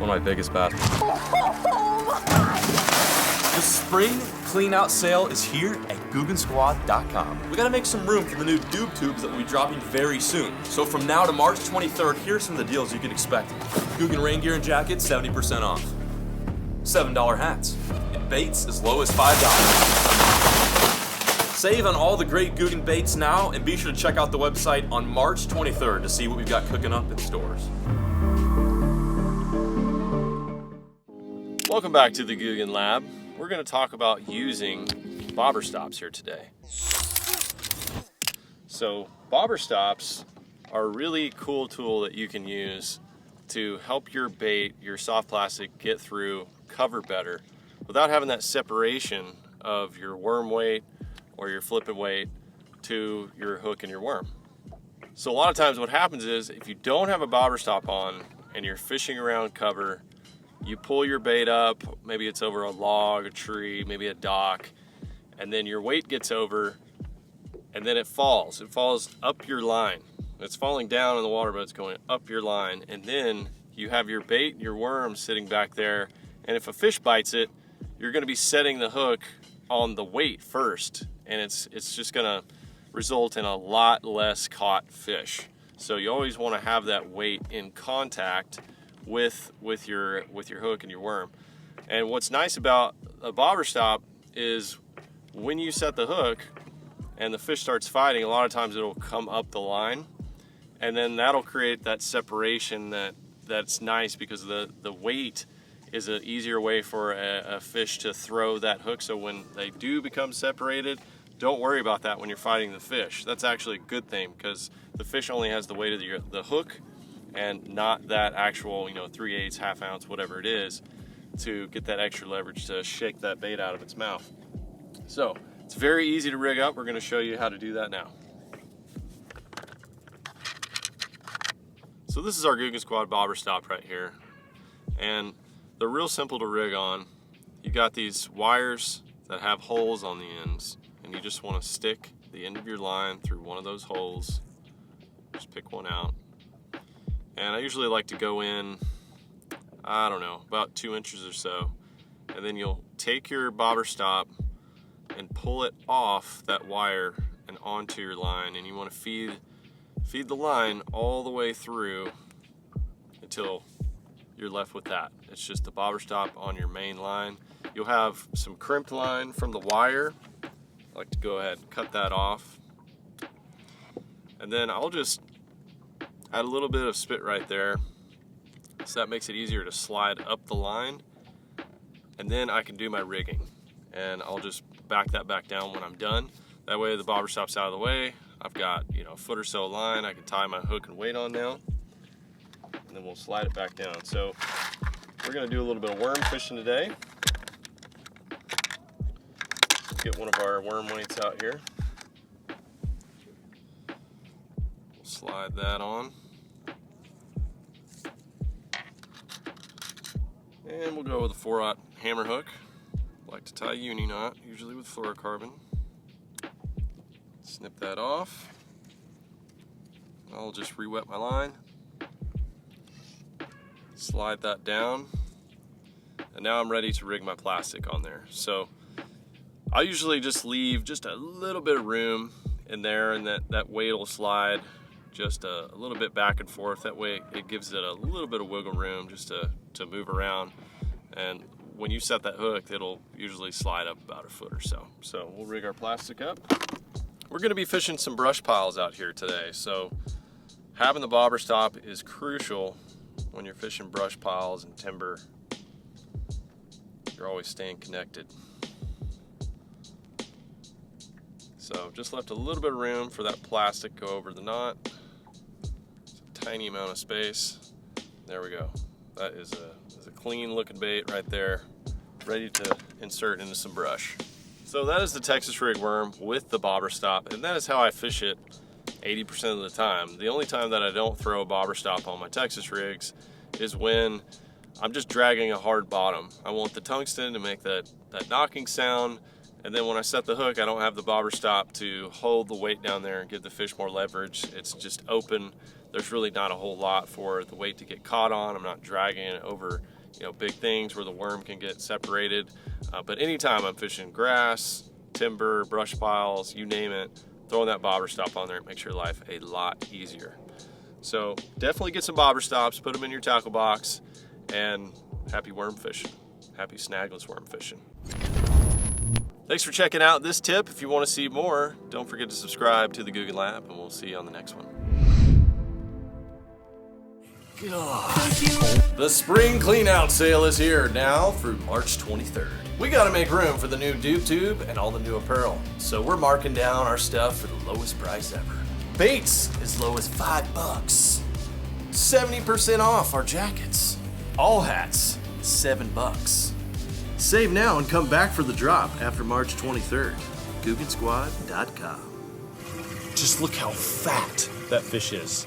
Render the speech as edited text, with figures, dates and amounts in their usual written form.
One of my biggest bass. The spring clean out sale is here at Googansquad.com. We gotta make some room for the new Doob tubes that will be dropping very soon. So from now to March 23rd, here's some of the deals you can expect. Googan rain gear and jackets, 70% off. $7 hats. And baits as low as $5. Save on all the great Googan baits now, and be sure to check out the website on March 23rd to see what we've got cooking up in stores. Welcome back to the Googan Lab. We're going to talk about using bobber stops here today. So bobber stops are a really cool tool that you can use to help your bait, your soft plastic, get through, cover better without having that separation of your worm weight or your flipping weight to your hook and your worm. So a lot of times what happens is if you don't have a bobber stop on and you're fishing around cover, you pull your bait up, maybe it's over a log, a tree, maybe a dock, and then your weight gets over and then it falls. It falls up your line. It's falling down in the water, but it's going up your line. And then you have your bait, your worm sitting back there. And if a fish bites it, you're gonna be setting the hook on the weight first. And it's just gonna result in a lot less caught fish. So you always wanna have that weight in contact with your hook and your worm. And what's nice about a bobber stop is when you set the hook and the fish starts fighting, a lot of times it'll come up the line, and then that'll create that separation that's nice because the weight is an easier way for a fish to throw that hook. So when they do become separated, don't worry about that when you're fighting the fish. That's actually a good thing because the fish only has the weight of the hook and not that actual, 3/8, half ounce, whatever it is, to get that extra leverage to shake that bait out of its mouth. So it's very easy to rig up. We're going to show you how to do that now. So this is our Googan Squad bobber stop right here, and they're real simple to rig on. You got these wires that have holes on the ends, and you just want to stick the end of your line through one of those holes. Just pick one out. And I usually like to go in, I don't know, about 2 inches or so. And then you'll take your bobber stop and pull it off that wire and onto your line. And you want to feed the line all the way through until you're left with that. It's just the bobber stop on your main line. You'll have some crimped line from the wire. I like to go ahead and cut that off. And then I'll just add a little bit of spit right there, so that makes it easier to slide up the line, and then I can do my rigging. And I'll just back that back down when I'm done. That way the bobber stop's out of the way. I've got a foot or so of line I can tie my hook and weight on now, and then we'll slide it back down. So we're going to do a little bit of worm fishing today. Let's get one of our worm weights out here. Slide that on. And we'll go with a 4/0 hammer hook. I like to tie uni knot, usually with fluorocarbon. Snip that off. I'll just re-wet my line. Slide that down. And now I'm ready to rig my plastic on there. So I usually just leave just a little bit of room in there, and that weight will slide just a little bit back and forth. That way it gives it a little bit of wiggle room just to move around. And when you set that hook, it'll usually slide up about a foot or so. So we'll rig our plastic up. We're gonna be fishing some brush piles out here today. So having the bobber stop is crucial when you're fishing brush piles and timber. You're always staying connected. So just left a little bit of room for that plastic to go over the knot. It's a tiny amount of space. There we go. That is a clean looking bait right there, ready to insert into some brush. So that is the Texas rig worm with the bobber stop, and that is how I fish it 80% of the time. The only time that I don't throw a bobber stop on my Texas rigs is when I'm just dragging a hard bottom. I want the tungsten to make that knocking sound, and then when I set the hook, I don't have the bobber stop to hold the weight down there and give the fish more leverage. It's just open. there's really not a whole lot for the weight to get caught on. I'm not dragging it over, big things where the worm can get separated. But anytime I'm fishing grass, timber, brush piles, you name it, throwing that bobber stop on there makes your life a lot easier. So definitely get some bobber stops, put them in your tackle box, and happy worm fishing. Happy snagless worm fishing. Thanks for checking out this tip. If you want to see more, don't forget to subscribe to the Googan Lab, and we'll see you on the next one. God. The spring clean out sale is here now through March 23rd. We gotta make room for the new Doob Tube and all the new apparel, so we're marking down our stuff for the lowest price ever. Baits as low as $5. 70% off our jackets. All hats, $7. Save now and come back for the drop after March 23rd. Googansquad.com. Just look how fat that fish is.